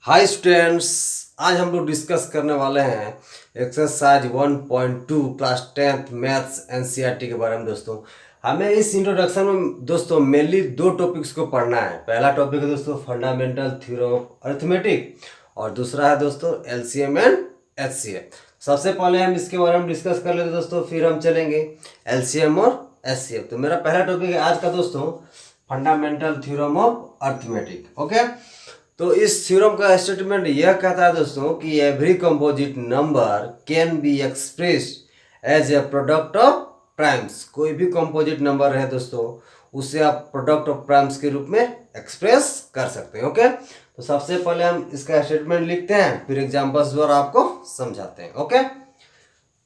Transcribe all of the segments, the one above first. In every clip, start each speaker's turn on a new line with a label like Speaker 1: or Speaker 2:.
Speaker 1: Hi students, आज हम लोग डिस्कस करने वाले हैं exercise 1.2 class 10th maths NCERT के बारे में। दोस्तों हमें इस इंट्रोडक्शन में दोस्तों मेनली दो टॉपिक्स को पढ़ना है। पहला टॉपिक है दोस्तों फंडामेंटल थ्योरम ऑफ अरिथमेटिक और दूसरा है दोस्तों एलसीएम एंड एचसीएफ। सबसे पहले हम इसके बारे में डिस्कस कर लेते दोस्तों, फिर हम चलेंगे एलसीएम और एचसीएफ। तो मेरा पहला टॉपिक है आज का दोस्तों fundamental theorem of arithmetic. Okay, तो इस थ्योरम का स्टेटमेंट यह कहता है दोस्तों कि every composite number can be expressed as a product of primes. कोई भी कंपोजिट नंबर है दोस्तों, उसे आप प्रोडक्ट ऑफ प्राइम्स के रूप में एक्सप्रेस कर सकते हैं। ओके, तो सबसे पहले हम इसका स्टेटमेंट लिखते हैं, फिर एग्जांपल्स द्वारा आपको समझाते हैं। ओके,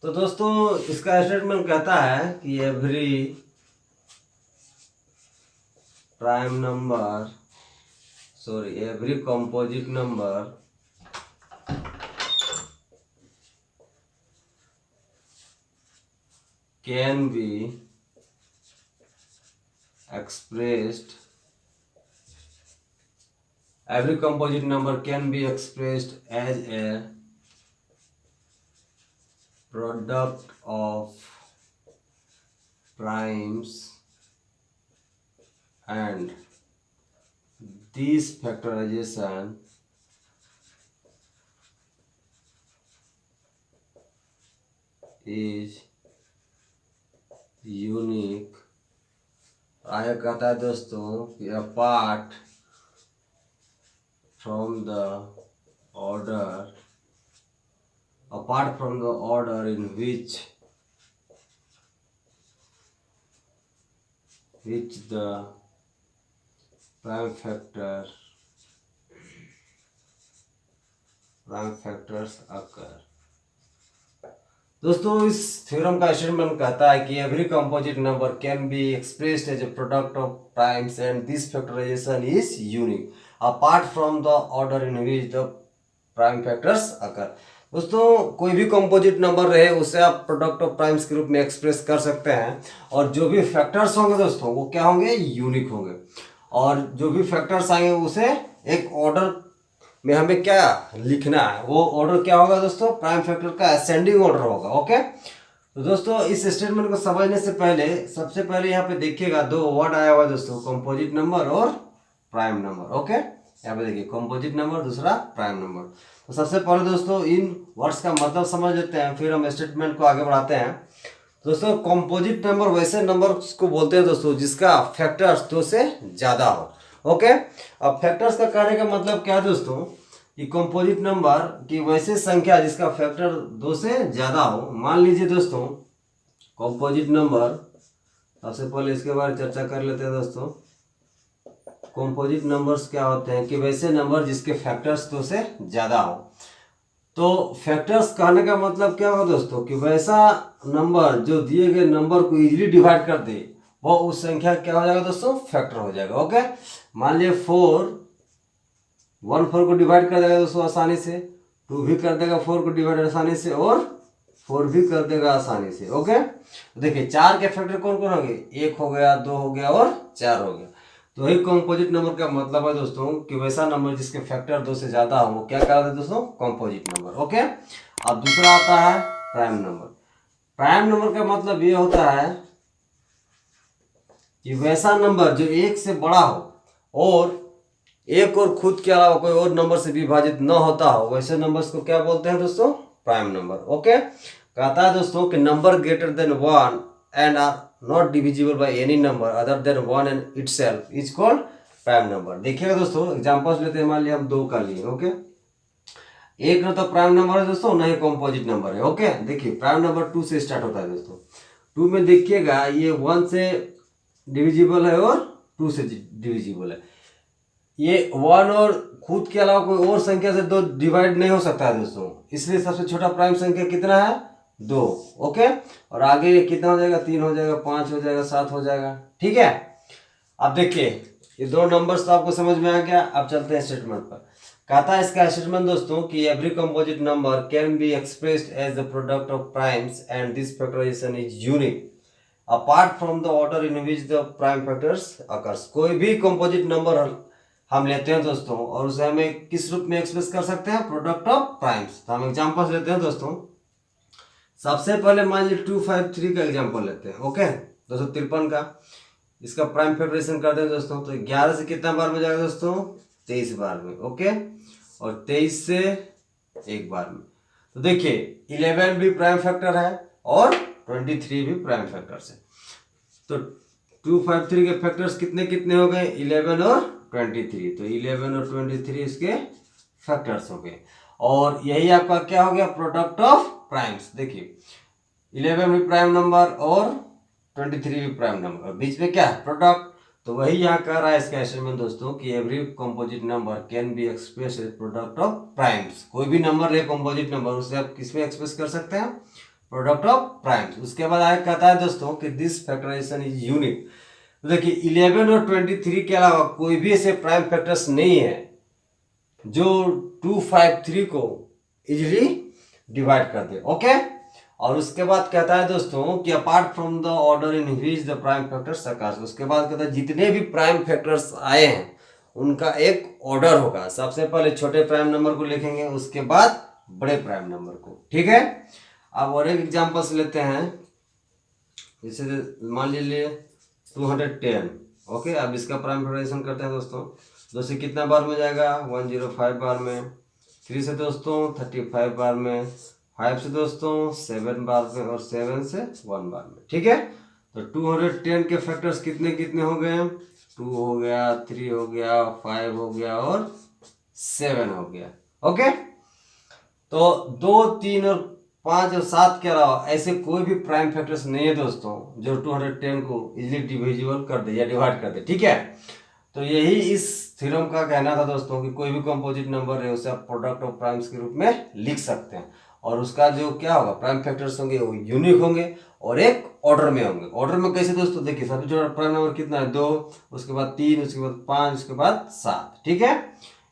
Speaker 1: तो दोस्तों इसका स्टेटमेंट कहता है कि every prime number every composite number can be expressed as a product of primes and this factorization is unique। आगे कहता है दोस्तों कि apart from the order in which the prime factors occur। दोस्तों इस थ्योरम का स्टेटमेंट कहता है कि every composite number can be expressed as a product of primes and this factorisation is unique apart from the order in which the prime factors occur. दोस्तों कोई भी composite number रहे उसे आप प्रोडक्ट ऑफ प्राइम्स के रूप में express कर सकते हैं, और जो भी फैक्टर्स होंगे दोस्तों वो क्या होंगे, यूनिक होंगे। और जो भी फैक्टर्स आएंगे उसे एक ऑर्डर में हमें क्या लिखना है, वो ऑर्डर क्या होगा दोस्तों, प्राइम फैक्टर का असेंडिंग ऑर्डर होगा। ओके, तो दोस्तों इस स्टेटमेंट को समझने से पहले सबसे पहले यहाँ पे देखिएगा दो वर्ड आया हुआ है दोस्तों, कंपोजिट नंबर और प्राइम नंबर। ओके, यहाँ पे देखिए कंपोजिट नंबर, दूसरा प्राइम नंबर। तो सबसे पहले दोस्तों इन वर्ड्स का मतलब समझ लेते हैं, फिर हम स्टेटमेंट को आगे बढ़ाते हैं। दोस्तों कंपोजिट नंबर वैसे नंबर को बोलते हैं दोस्तों जिसका फैक्टर्स दो से ज्यादा हो। ओके, अब फैक्टर्स का कहने का मतलब क्या है दोस्तों, कि कंपोजिट नंबर की वैसे संख्या जिसका फैक्टर दो से ज्यादा हो। मान लीजिए दोस्तों कंपोजिट नंबर, सबसे पहले इसके बारे में चर्चा कर लेते हैं दोस्तों। कंपोजिट नंबर्स क्या होते हैं कि वैसे नंबर जिसके फैक्टर्स दो से ज्यादा हो। तो फैक्टर्स कहने का मतलब क्या होगा दोस्तों, कि वैसा नंबर जो दिए गए नंबर को इजीली डिवाइड कर दे, वो उस संख्या क्या हो जाएगा दोस्तों, फैक्टर हो जाएगा। ओके, मान लिया 1 4 को डिवाइड कर देगा दोस्तों आसानी से, 2 भी कर देगा 4 को डिवाइड आसानी से, और 4 भी कर देगा आसानी से। ओके, देखिए 4 के फैक्टर कौन कौन होंगे, 1 हो गया, 2 हो गया और 4 हो गया। तो एक कंपोजिट नंबर का मतलब है दोस्तों कि वैसा नंबर जिसके फैक्टर 2 से ज्यादा हो, वो क्या कहलाता है दोस्तों, कंपोजिट नंबर। ओके, अब दूसरा आता है प्राइम नंबर। प्राइम नंबर का मतलब ये होता है कि वैसा नंबर जो 1 से बड़ा हो और 1 और खुद के अलावा कोई और नंबर से विभाजित न होता हो, वैसे नंबर्स को क्या बोलते हैं दोस्तों, प्राइम नंबर। ओके, कहता है दोस्तों कि number greater than 1 and are not divisible by any number other than 1 and itself is called prime number। देखिएगा दोस्तों एग्जांपल्स लेते हैं, मान लिया हम 2 का लिए। ओके, एक ना तो प्राइम नंबर है दोस्तों, ना ही कंपोजिट नंबर है। ओके, देखिए प्राइम नंबर 2 से स्टार्ट होता है दोस्तों। 2 में देखिएगा ये 1 से डिविजिबल है और 2 से डिविजिबल है। ये 1 और खुद के अलावा कोई और संख्या से 2 डिवाइड नहीं हो सकता है दोस्तों, इसलिए सबसे छोटा प्राइम संख्या कितना है, 2। ओके, और आगे कितना हो जाएगा, 3 हो जाएगा, 5 हो जाएगा, 7 हो जाएगा। ठीक है, अब देखिए ये 2 नंबर्स तो आपको समझ में आ गया। अब चलते हैं स्टेटमेंट पर। कहता है इसका स्टेटमेंट दोस्तों कि every composite number can be expressed as the product of primes and this factorisation is unique apart from the order in which the prime factors occurs. कोई भी कंपोजिट नंबर हम लेते हैं दोस्तों, और उसे हमें किस रूप में एक्सप्रेस कर सकते हैं, प्रोडक्ट ऑफ प्राइम्स। तो हम एग्जांपल्स लेते हैं दोस्तों। सबसे पहले मान लीजिए 253 का एग्जांपल लेते हैं। ओके, 253 का, इसका प्राइम फैक्टराइजेशन करते हैं दोस्तों। तो 11 से कितना बार में जाएगा दोस्तों, 23 बार में। ओके, और 23 से एक बार में। तो देखिए 11 भी प्राइम फैक्टर है और 23 भी प्राइम फैक्टर है। तो 253 के फैक्टर्स कितने कितने हो गए, 11 और 23। तो 11 और 23 इसके फैक्टर्स हो गए, और यही आपका क्या हो गया, प्रोडक्ट ऑफ प्राइम्स। देखिए 11 भी प्राइम नंबर और 23 भी प्राइम नंबर, बीच में क्या है, प्रोडक्ट। तो वही यहाँ कह रहा है इसका स्टेटमेंट दोस्तों कि every composite number can be express as product of primes. कोई भी नंबर है कंपोजिट नंबर, उसे आप किस में एक्सप्रेस कर सकते हैं, प्रोडक्ट ऑफ प्राइम्स। उसके बाद आगे कहता है दोस्तों कि दिस फैक्टराइजेशन इज यूनिक। तो देखिए 11 और 23 के अलावा कोई भी ऐसे प्राइम फैक्टर्स नहीं है जो 253 को इजिली डिवाइड कर दे। ओके, और उसके बाद कहता है दोस्तों कि apart from the order in which the prime factors occurs. उसके बाद कहता है जितने भी प्राइम फैक्टर्स आए हैं उनका एक ऑर्डर होगा। सबसे पहले छोटे प्राइम नंबर को लिखेंगे, उसके बाद बड़े प्राइम नंबर को। ठीक है, अब और एक एग्जांपल्स लेते हैं। जैसे मान लीजिए 210। ओके, अब इसका प्राइम फैक्टराइजेशन करते हैं दोस्तों। 2 से कितना बार में जाएगा, 105 बार में। 3 से दोस्तों 35 बार में। 5 से दोस्तों 7 बार में, और 7 से 1 बार में। ठीक है, तो 210 के फैक्टर्स कितने कितने हो गए, 2 हो गया, 3 हो गया, 5 हो गया और 7 हो गया। ओके, तो 2, 3 और 5 और 7 के अलावा ऐसे कोई भी प्राइम फैक्टर्स नहीं है दोस्तों जो 210 को इजिली डिविजिबल कर दे या डिवाइड कर दे। ठीक है, तो यही इस थ्योरम का कहना था दोस्तों कि कोई भी कंपोजिट नंबर है उसे आप प्रोडक्ट ऑफ प्राइम्स के रूप में लिख सकते हैं, और उसका जो क्या होगा, प्राइम फैक्टर्स होंगे वो यूनिक होंगे और एक ऑर्डर में होंगे। ऑर्डर में कैसे दोस्तों, देखिए सबसे छोटा प्राइम नंबर कितना है, 2, उसके बाद 3, उसके बाद 5, उसके बाद 7। ठीक है,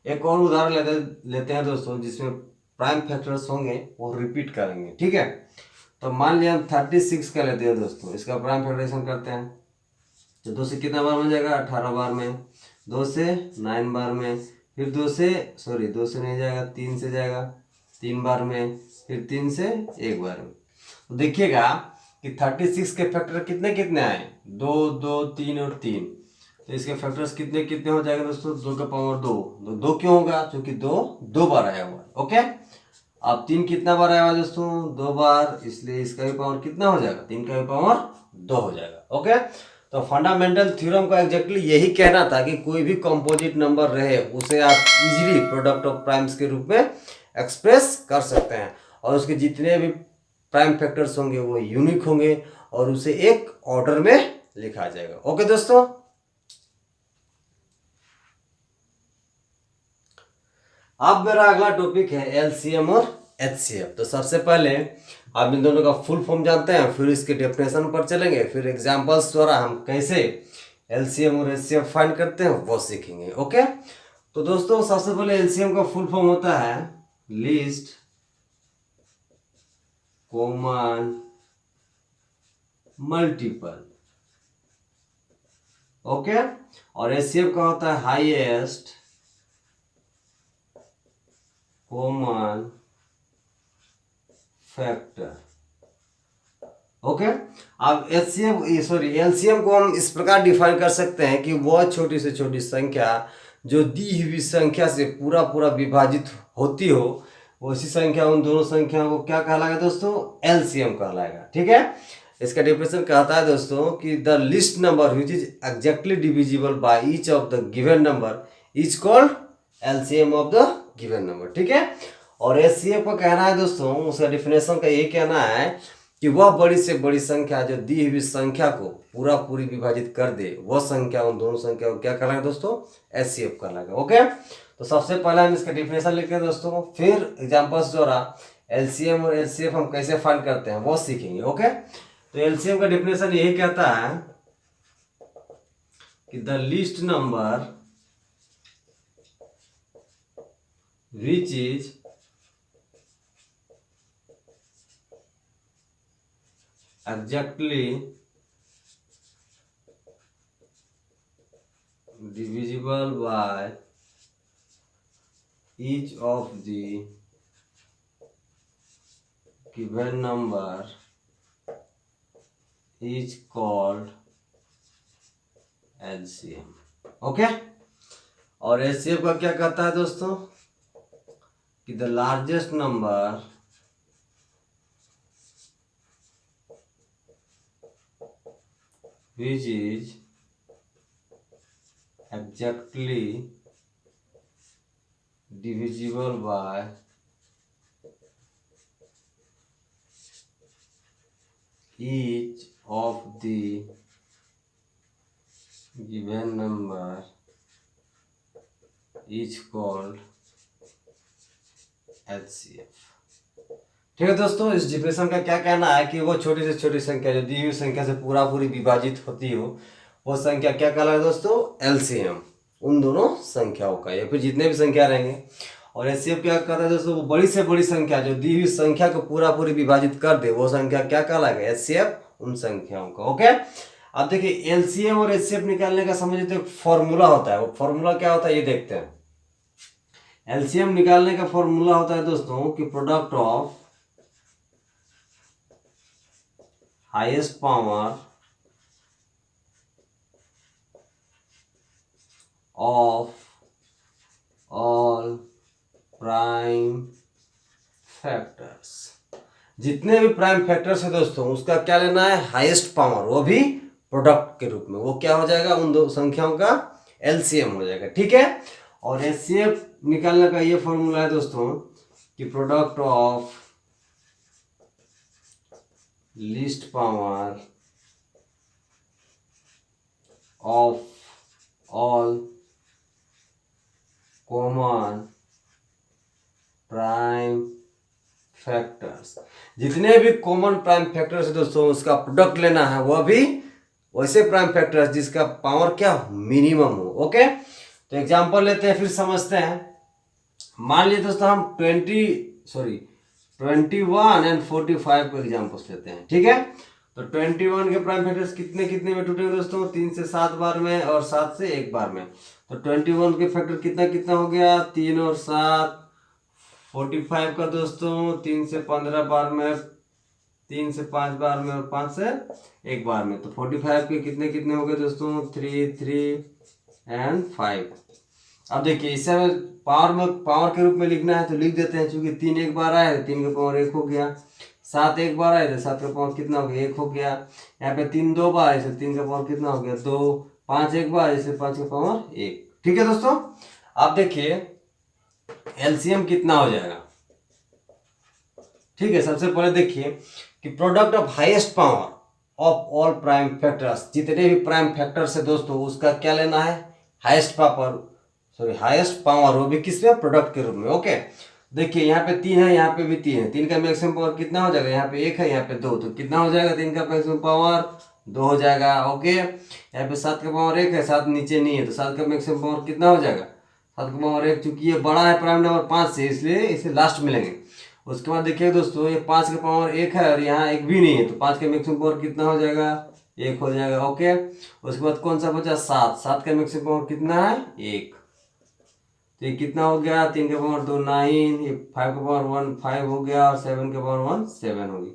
Speaker 1: एक और उदाहरण लेते हैं दोस्तों जिसमें प्राइम फैक्टर्स होंगे वो रिपीट करेंगे। ठीक है, तो मान लिया हम 36 का लेते हैं दोस्तों, इसका प्राइम फैक्टराइजेशन करते हैं। तो 2 से कितना बार में जाएगा, 18 बार में। 2 से 9 बार में, फिर 2 से नहीं जाएगा, 3 से जाएगा 3 बार में, फिर 3 से 1 बार में। तो देखिएगा कि 36 के फैक्टर कितने कितने आए, 2, 2, 3 और 3। तो इसके फैक्टर्स कितने कितने हो जाएगा दोस्तों, 2 का पावर 2। 2 क्यों होगा, क्योंकि 2 बार आया हुआ है। ओके, अब 3 कितना बार आया हुआ दोस्तों, 2 बार, इसलिए इसका भी पावर कितना हो जाएगा, 3 का भी पावर 2 हो जाएगा। ओके, तो फंडामेंटल थ्योरम का एग्जैक्टली यही कहना था कि कोई भी कंपोजिट नंबर रहे उसे आप इजीली प्रोडक्ट ऑफ प्राइम्स के रूप में एक्सप्रेस कर सकते हैं, और उसके जितने भी प्राइम फैक्टर्स होंगे वो यूनिक होंगे और उसे एक ऑर्डर में लिखा जाएगा। ओके दोस्तों, अब मेरा अगला टॉपिक है एलसीएम और एचसीएफ। तो सबसे पहले आप इन दोनों का फुल फॉर्म जानते हैं, फिर इसके डेफिनेशन पर चलेंगे, फिर एग्जांपल्स द्वारा हम कैसे एलसीएम और एचसीएफ फाइंड करते हैं वो सीखेंगे। ओके, तो दोस्तों सबसे पहले एलसीएम का फुल फॉर्म होता है लीस्ट कॉमन मल्टीपल। ओके, और एचसीएफ का होता है हाईएस्ट कॉमन फैक्टर। ओके, अब एलसीएम को हम इस प्रकार डिफाइन कर सकते हैं कि वह छोटी से छोटी संख्या जो दी हुई संख्या से पूरा पूरा विभाजित होती हो, वैसी संख्या उन दोनों संख्याओं को क्या कहलाएगा दोस्तों, एलसीएम कहलाएगा। ठीक है, इसका डेफिनेशन कहता है दोस्तों कि the list number which is exactly divisible by each of the given number is called LCM of the given number. ठीक है, और एचसीएफ का कहना है दोस्तों, उसका डेफिनेशन का यही कहना है कि वह बड़ी से बड़ी संख्या जो दी हुई संख्या को पूरा पूरी विभाजित कर दे, वह संख्या उन दोनों संख्या को क्या कहलाएगा दोस्तों, एचसीएफ कहलाएगा। ओके, तो सबसे पहले हम इसका डेफिनेशन लिखते हैं दोस्तों, फिर एग्जांपल्स द्वारा एलसीएम और एचसीएफ हम कैसे फाइंड करते हैं वो सीखेंगे। ओके, तो एलसीएम का डेफिनेशन यही कहता है कि the list number which is exactly divisible by each of the given number is called LCM। Okay, और LCM का क्या कहता है दोस्तों कि the largest number which is exactly divisible by each of the given number is called HCF। ठीक है दोस्तों, इस डिफिनेशन का क्या कहना है कि वो छोटी से छोटी संख्या जो दी हुई संख्या से पूरा पूरी विभाजित होती हो वो संख्या क्या कहलाएगा दोस्तों, LCM, उन दोनों संख्याओं का, या फिर जितने भी संख्या रहेंगे। और HCF क्या कहता है दोस्तों, वो बड़ी से बड़ी संख्या जो दी हुई संख्या को पूरा पूरी विभाजित कर दे वो संख्या क्या कहलाएगा, HCF, उन संख्याओं का। ओके, अब देखिए LCM और HCF निकालने का समझिए तो एक फॉर्मूला होता है। वो फॉर्मूला क्या होता है ये देखते हैं। LCM निकालने का फॉर्मूला होता है दोस्तों कि product of highest power of all prime factors, जितने भी प्राइम फैक्टर्स है दोस्तों उसका क्या लेना है, हाईएस्ट पावर, वो भी प्रोडक्ट के रूप में। वो क्या हो जाएगा, उन दो संख्याओं का LCM हो जाएगा। ठीक है, और HCF निकालने का ये फॉर्मूला है दोस्तों कि product of least power of all common prime factors, जितने भी कॉमन प्राइम फैक्टर्स है दोस्तों उसका प्रोडक्ट लेना है, वह भी वैसे प्राइम फैक्टर्स जिसका पावर क्या मिनिमम हो। ओके, तो एग्जांपल लेते हैं, फिर समझते हैं। मान लीजिए दोस्तों हम 21 एंड 45 को एग्जाम्पल्स लेते हैं। ठीक है, तो 21 के प्राइम फैक्टर्स कितने कितने में टूटेंगे दोस्तों, 3 से 7 बार में और 7 से 1 बार में। तो 21 के फैक्टर कितना कितना हो गया, 3 और 7। 45 का दोस्तों 3 से 15 बार में, 3 से 5 बार में और 5 से 1 बार में। तो 45 के कितने कितने हो गए दोस्तों, 3 3 एंड 5। अब देखिए इसे पावर के रूप में लिखना है तो लिख देते हैं, चूंकि 3 एक बार आए 3 का पावर 1 हो गया, 7 एक बार आए तो 7 का पावर कितना हो गया, 1 हो गया। यहाँ पे 3 2 बार ऐसे 3 का पावर कितना हो गया, 2। 5 एक बार ऐसे 5 का पावर 1। ठीक है दोस्तों, आप देखिए LCM कितना हो जाएगा। ठीक है, सबसे पहले देखिए कि product of highest power of all prime factors, जितने भी प्राइम फैक्टर्स है दोस्तों उसका क्या लेना है, हाईएस्ट पावर, वो भी किस में, प्रोडक्ट के रूप में। ओके, देखिए यहाँ पे 3 है, यहाँ पे भी 3 है, 3 का मैक्सिमम पावर कितना हो जाएगा, यहाँ पे 1 है, यहाँ पे 2, तो कितना हो जाएगा, 3 का मैक्सिमम पावर 2 हो जाएगा। ओके, यहाँ पे 7 का पावर 1 है, 7 नीचे नहीं है, तो 7 का मैक्सिमम पावर कितना हो जाएगा, 7 का पावर 1, चूंकि ये बड़ा है प्राइम नंबर 5 से इसलिए इसे लास्ट में लेंगे। उसके बाद देखिए दोस्तों ये 5 का पावर 1 है और यहाँ 1 भी नहीं है, तो 5 का मैक्सिमम पावर कितना हो जाएगा, 1 हो जाएगा। ओके, उसके बाद कौन सा बचा, 7 का मैक्सिमम पावर कितना है, 1, तो ये कितना हो गया, 3 का पावर 2 9, ये 5 का पावर 1 5 हो गया और 7 का पावर 1 7 होगी।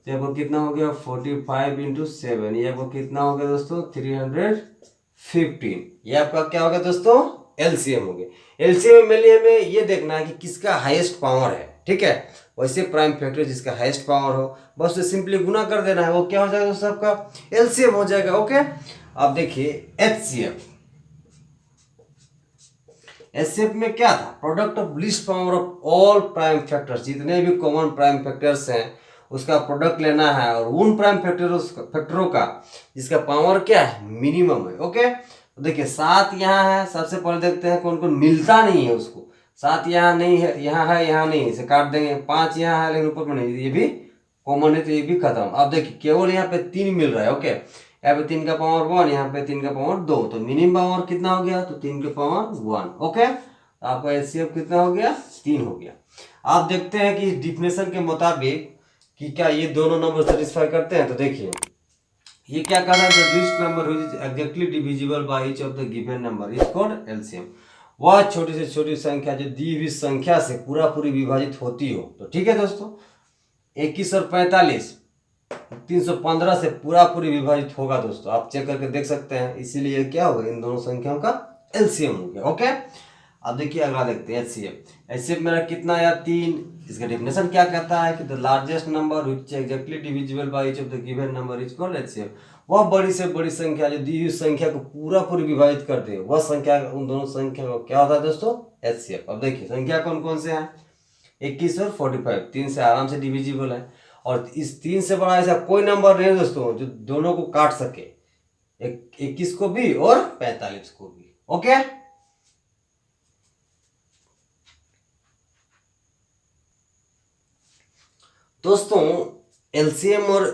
Speaker 1: तो आपको कितना हो गया, 45 × 7, ये आपको कितना हो गया दोस्तों, 315। ये आपका क्या हो गया दोस्तों, LCM हो गया। LCM में लिए हमें ये देखना है कि किसका हाईएस्ट पावर है। ठीक है, वैसे प्राइम फैक्टर जिसका हाईएस्ट पावर हो बस उसे सिंपली गुना कर देना है, वो क्या हो जाएगा दोस्तों, आपका LCM हो जाएगा। ओके, अब देखिए HCF में क्या था, product of least power of all prime factors, जितने भी कॉमन प्राइम फैक्टर्स हैं उसका प्रोडक्ट लेना है, और उन प्राइम फैक्टरों का जिसका पावर क्या है, मिनिमम है। ओके, तो देखिए 7 यहाँ है, सबसे पहले देखते हैं कौन कौन मिलता नहीं है उसको। 7 यहाँ नहीं है, यहाँ है, यहाँ नहीं है, इसे काट देंगे। 5 यहाँ है लेकिन ऊपर में नहीं, ये भी कॉमन है तो ये भी खत्म। अब देखिए केवल यहाँ पे 3 मिल रहा है। ओके, यहाँ पे 3 का पावर 1, यहाँ पे 3 का पावर 2, तो मिनिमम पावर कितना हो गया, तो 3 का पावर 1। ओके, आपका HCF कितना हो गया, 3 हो गया। आप देखते हैं कि डिफिनेशन के मुताबिक कि क्या ये दोनों नंबर सेटिस्फाई करते हैं। तो देखिए ये क्या कर रहा है, the list number which is exactly divisible by each of the given number is called LCM। वह छोटी से छोटी संख्या जो दी हुई संख्या से पूरा पूरी विभाजित होती हो। तो ठीक है दोस्तों, 21 और 45 315 से पूरा पूरी विभाजित होगा दोस्तों, आप चेक करके देख सकते हैं। इसीलिए क्या होगा, इन दोनों संख्याओं का एलसीएम हो गया। ओके, अब देखिए अगला देखते हैं एचसीएफ। एचसीएफ मेरा कितना आया 3। इसका डेफिनेशन क्या कहता है कि the largest number which exactly divisible by each of the given number is called HCF. वह बड़ी से बड़ी संख्या जो दी हुई संख्या को पूरा पूरी विभाजित कर दे, वह संख्या, उन दोनों संख्या को क्या होता है दोस्तों, एचसीएफ। अब देखिए संख्या कौन कौन से हैं, 21 और 45, 3 से आराम से डिविजिबल है। और इस 3 से बड़ा ऐसा कोई नंबर नहीं है दोस्तों जो दोनों को काट सके, 21 को भी और 45 को भी। ओके, दोस्तों एलसीएम और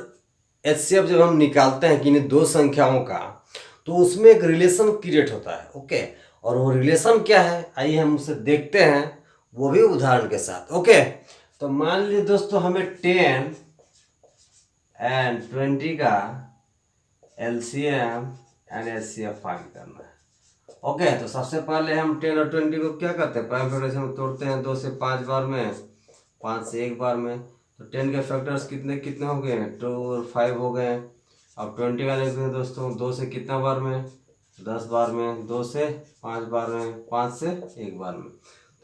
Speaker 1: एचसीएफ जब हम निकालते हैं कि इन दो संख्याओं का, तो उसमें एक रिलेशन क्रिएट होता है। ओके, और वो रिलेशन क्या है, आइए हम उसे देखते हैं, वो भी उदाहरण के साथ। ओके, तो मान लीजिए दोस्तों हमें 10 एंड 20 का एलसीएम एंड एचसीएफ फाइंड करना है। ओके, तो सबसे पहले हम 10 और 20 को क्या करते हैं, प्राइम फैक्टर्स हम तोड़ते हैं 2 से 5 बार में, 5 से 1 बार में। तो 10 के फैक्टर्स कितने कितने हो गए हैं, 2 और 5 हो गए। अब 20 का देखते हैं दोस्तों, 2 से कितना बार में, 10 बार में, 2 से 5 बार में, 5 से 1 बार में।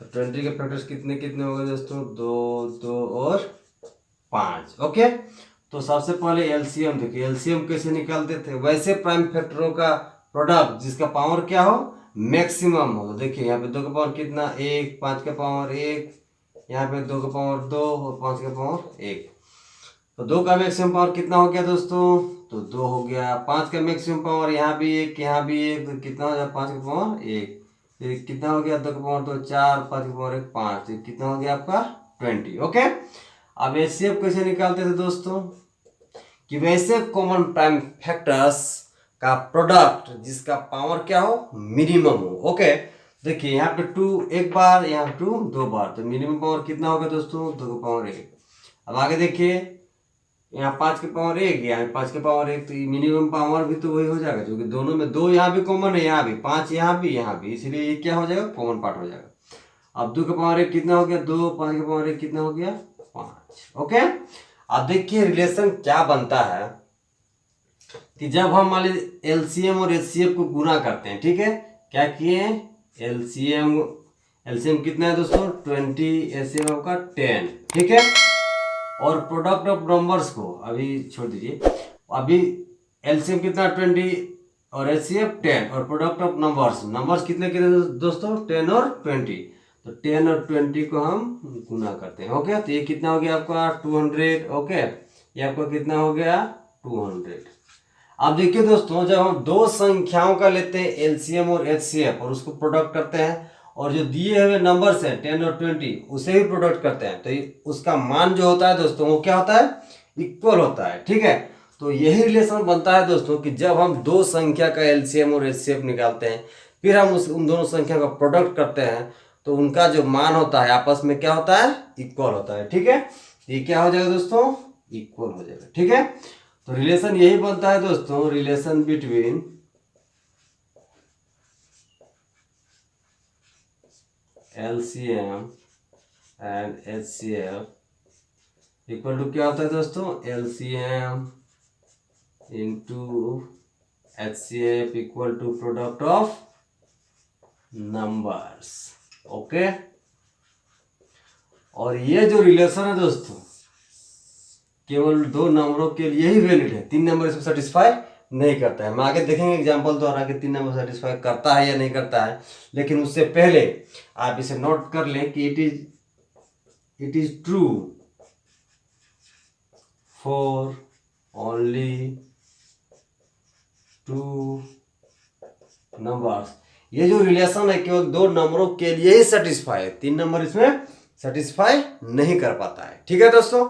Speaker 1: तो 20 के फैक्टर्स कितने कितने हो गए दोस्तों, 2, 2 और 5। ओके, तो सबसे पहले एलसीएम देखिए, एलसीएम कैसे निकालते थे, वैसे प्राइम फैक्टरों का प्रोडक्ट जिसका पावर क्या हो, मैक्सिमम हो। देखिए यहाँ पे 2 का पावर कितना, 1, 5 का पावर 1, यहाँ पे 2 का पावर 2 और 5 का पावर 1। तो 2 का मैक्सिमम पावर कितना हो गया दोस्तों, तो 2 हो गया। 5 का मैक्सिमम पावर यहाँ भी 1, यहाँ भी 1, तो कितना हो गया, 5 का पावर 1। फिर कितना हो गया, 2 का पावर 2 4, 5 का पावर 1 5, तो कितना हो गया आपका 20। ओके, अब एचसीएफ कैसे निकालते थे दोस्तों, कि वैसे कॉमन प्राइम फैक्टर्स का प्रोडक्ट जिसका पावर क्या हो, मिनिमम हो। ओके, देखिए यहाँ पे 2 1 बार, यहाँ 2 2 बार, तो मिनिमम पावर कितना होगा दोस्तों, 2 का पावर 1। अब आगे देखिए यहाँ 5 के पावर 1, यहाँ 5 के पावर 1, तो मिनिमम पावर भी तो वही हो जाएगा, क्योंकि दोनों में 2 यहाँ भी कॉमन है, यहाँ भी 5 यहाँ भी, यहाँ भी, इसलिए ये क्या हो जाएगा, कॉमन पार्ट हो जाएगा। अब 2 का पावर 1 कितना हो गया, 2, 5 के पावर 1 कितना हो गया, 5। ओके, अब देखिए रिलेशन क्या बनता है कि जब हम मान लीजिए एलसीएम और एचसीएफ को गुना करते हैं, ठीक है, क्या किए, एलसीएम कितना है दोस्तों 20, एचसीएफ आपका 10, ठीक है। और प्रोडक्ट ऑफ नंबर्स को अभी छोड़ दीजिए, अभी एलसीएम कितना 20 और एचसीएफ 10, और प्रोडक्ट ऑफ नंबर्स कितने कितने दोस्तों 10 और 20, तो 10 और 20 को हम गुना करते हैं। ओके, तो ये कितना हो गया आपका 200। ओके, ये आपका कितना हो गया 200। अब देखिए दोस्तों, जब हम दो संख्याओं का लेते हैं एलसीएम और एचसीएफ और उसको प्रोडक्ट करते हैं, और जो दिए हुए नंबर्स हैं 10 और 20 उसे भी प्रोडक्ट करते हैं, तो उसका मान जो होता है दोस्तों वो क्या होता है, इक्वल होता है। ठीक है, तो यही रिलेशन बनता है दोस्तों कि जब हम दो संख्या का एलसीएम और एचसीएफ निकालते हैं, फिर हम उन दोनों संख्या का प्रोडक्ट करते हैं, तो उनका जो मान होता है आपस में क्या होता है, इक्वल होता है। ठीक है, ये क्या हो जाएगा दोस्तों, इक्वल हो जाएगा। ठीक है, तो रिलेशन यही बनता है दोस्तों, relation between LCM and HCF equal to क्या होता है दोस्तों, LCM into HCF equal to product of numbers. Okay, और ये जो रिलेशन है दोस्तों केवल दो नंबरों के लिए ही वैलिड है, तीन नंबर इसमें सेटिस्फाई नहीं करता है। हम आगे देखेंगे एग्जांपल द्वारा कि तीन नंबर सेटिस्फाई करता है या नहीं करता है, लेकिन उससे पहले आप इसे नोट कर लें कि it is true for only two numbers. ये जो रिलेशन है केवल दो नंबरों के लिए ही सेटिस्फाई है, तीन नंबर इसमें सेटिस्फाई नहीं कर पाता है। ठीक है दोस्तों,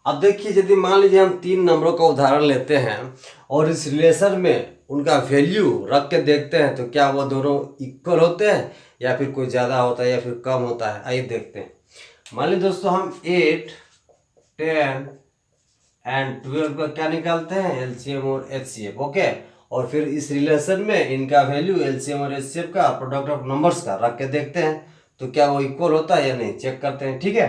Speaker 1: अब देखिए यदि मान लीजिए हम तीन नंबरों का उदाहरण लेते हैं और इस रिलेशन में उनका वैल्यू रख के देखते हैं, तो क्या वो दोनों इक्वल होते हैं या फिर कोई ज़्यादा होता है या फिर कम होता है। आइए देखते हैं। मान लीजिए दोस्तों हम 8, 10 एंड 12 का क्या निकालते हैं, एलसीएम और एचसीएफ। ओके, और फिर इस रिलेशन में इनका वैल्यू एलसीएम और एचसीएफ का प्रोडक्ट ऑफ नंबर्स का रख के देखते हैं तो क्या वो इक्वल होता है या नहीं, चेक करते हैं। ठीक है,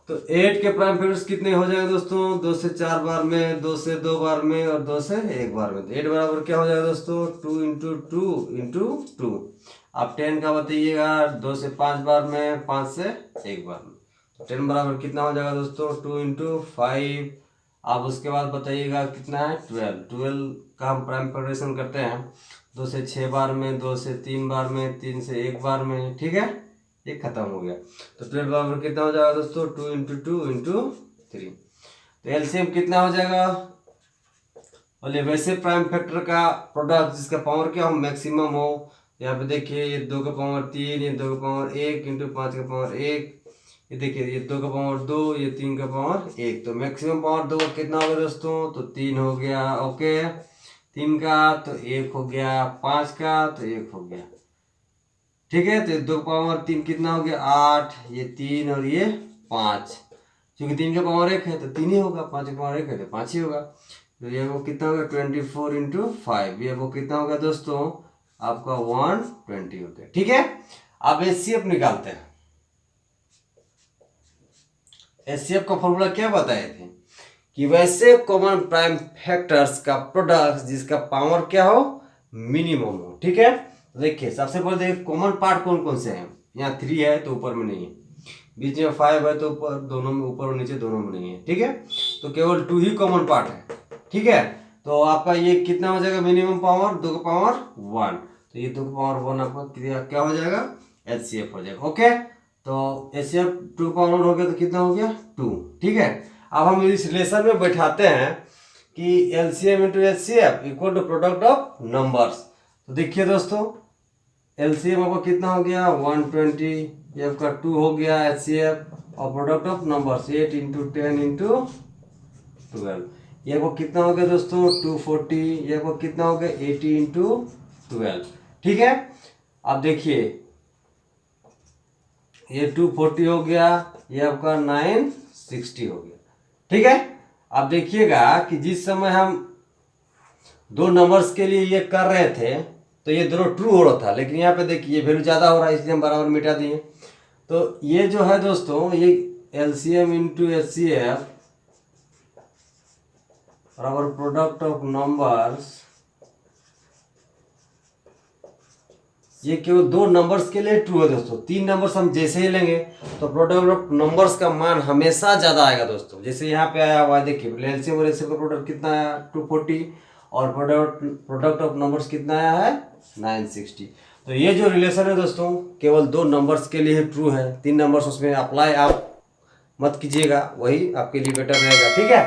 Speaker 1: तो 8 के प्राइम फैक्टर्स कितने हो जाएंगे दोस्तों, 2 से 4 बार में, 2 से 2 बार में और 2 से 1 बार में। तो 8 बराबर क्या हो जाएगा दोस्तों, 2 इंटू 2 इंटू 2। आप 10 का बताइएगा, 2 से 5 बार में, 5 से 1 बार में। तो 10 बराबर कितना हो जाएगा दोस्तों, 2 इंटू 5। आप उसके बाद बताइएगा कितना है, 12 का हम प्राइम फैक्टराइजेशन करते हैं 2 से 6 बार में, 2 से 3 बार में, 3 से 1 बार में। ठीक है, ये खत्म हो गया। तो 12 बराबर कितना हो जाएगा दोस्तों, 2 इंटू 2 इंटू 3। तो एलसीएम कितना हो जाएगा, बोले वैसे प्राइम फैक्टर का प्रोडक्ट जिसका पावर क्या हो, मैक्सिमम हो। यहाँ पे देखिए, ये 2 का पावर 3, ये 2 का पावर 1 इंटू 5 का पावर 1, ये देखिए ये 2 का पावर 2, ये 3 का पावर 1। तो मैक्सिमम पावर 2 का कितना हो गया दोस्तों, तो 3 हो गया। ओके, 3 का तो 1 हो गया, 5 का तो 1 हो गया। ठीक है, तो 2 पावर 3 कितना हो गया, 8, ये 3 और ये 5। क्योंकि 3 का पावर 1 है तो 3 ही होगा, 5 का पावर 1 है तो 5 ही होगा। तो ये वो कितना होगा, 24 इंटू 5। ये वो कितना होगा दोस्तों, आपका 120 होता है। ठीक है, अब एचसीएफ निकालते हैं। एचसीएफ का फॉर्मूला क्या बताए थे कि वैसे कॉमन प्राइम फैक्टर्स का प्रोडक्ट जिसका पावर क्या हो, मिनिमम हो। ठीक है, देखिए सबसे पहले देखिए कॉमन पार्ट कौन कौन से हैं। यहाँ 3 है तो ऊपर में नहीं है, बीच में 5 है तो ऊपर दोनों में, ऊपर और नीचे दोनों में नहीं है। ठीक है, तो केवल 2 ही कॉमन पार्ट है। ठीक है, तो आपका ये कितना हो जाएगा, मिनिमम पावर 2 का पावर 1। तो ये 2 का पावर 1 आपका क्या हो जाएगा, एचसीएफ हो जाएगा। ओके, तो एचसीएफ 2 का पावर 1 हो गया तो कितना हो गया, 2। ठीक है, अब हम इस रिलेशन में बैठाते हैं कि LCM into HCF equal to product of numbers. तो देखिए दोस्तों, एलसीएम आपका कितना हो गया, 120, ये आपका 2 हो गया एचसीएफ, और product of numbers 8 into 10 into 12, ये आपको कितना हो गया दोस्तों, 240। ये आपको कितना हो गया, 80 इंटू 12। ठीक है, अब देखिए ये 240 हो गया, ये आपका 960 हो गया। ठीक है, अब देखिएगा कि जिस समय हम 2 नंबर्स के लिए ये कर रहे थे तो ये दोनों ट्रू हो रहा था, लेकिन यहाँ पे देखिए ये वैल्यू ज़्यादा हो रहा है इसलिए हम बराबर मिटा दिए। तो ये जो है दोस्तों, ये एलसीएम इंटू एचसीएफ बराबर प्रोडक्ट ऑफ नंबर्स, ये केवल 2 नंबर्स के लिए ट्रू है दोस्तों। 3 नंबर्स हम जैसे ही लेंगे तो प्रोडक्ट ऑफ नंबर्स का मान हमेशा ज़्यादा आएगा दोस्तों। जैसे यहाँ पे आया हुआ है, देखिए एलसीएम और एचसीएफ का प्रोडक्ट कितना आया, 240, और प्रोडक्ट ऑफ नंबर्स कितना आया है, 960। तो ये जो रिलेशन है दोस्तों, केवल 2 नंबर्स के लिए ट्रू है। 3 नंबर्स उसमें अप्लाई आप मत कीजिएगा, वही आपके लिए बेटर रहेगा। ठीक है।